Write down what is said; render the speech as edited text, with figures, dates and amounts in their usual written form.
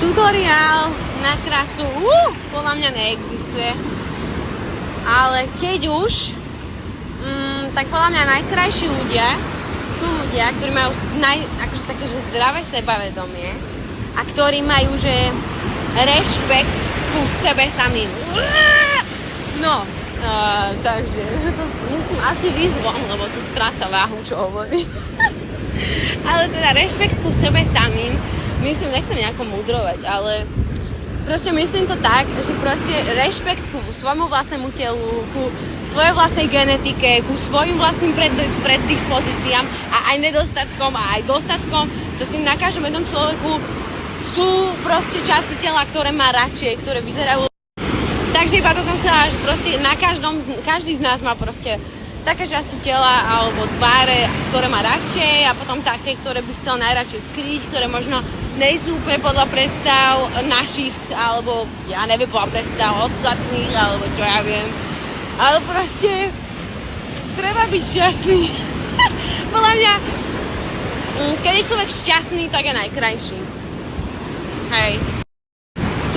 Tutoriál na krásu podľa mňa neexistuje. Ale keď už, tak podľa mňa najkrajší ľudia sú ľudia, ktorí majú akože také, že zdravé sebavedomie a ktorí majú, že rešpekt ku sebe samým. No, takže to musím asi vyzvom, lebo tu stráca váhu, čo hovorí. Ale teda rešpekt ku sebe samým, myslím, nechcem nejako mudrovať, ale proste myslím to tak, že proste rešpekt ku svojmu vlastnému telu, ku svojej vlastnej genetike, ku svojim vlastným predispozíciám a aj nedostatkom a aj dostatkom, to si na každom jednom človeku sú proste časti tela, ktoré má radšej, ktoré vyzerajú. Takže iba to som chcela, že proste na každý z nás má proste také časti tela alebo tváre, ktoré má radšej a potom také, ktoré by chcel najradšej skryť, ktoré možno nejsú úplne podľa predstav našich, alebo ja neviem, podľa predstav ostatných, alebo čo ja viem. Ale proste treba byť šťastný. Podľa mňa, keď je človek šťastný, tak je najkrajší. Hej.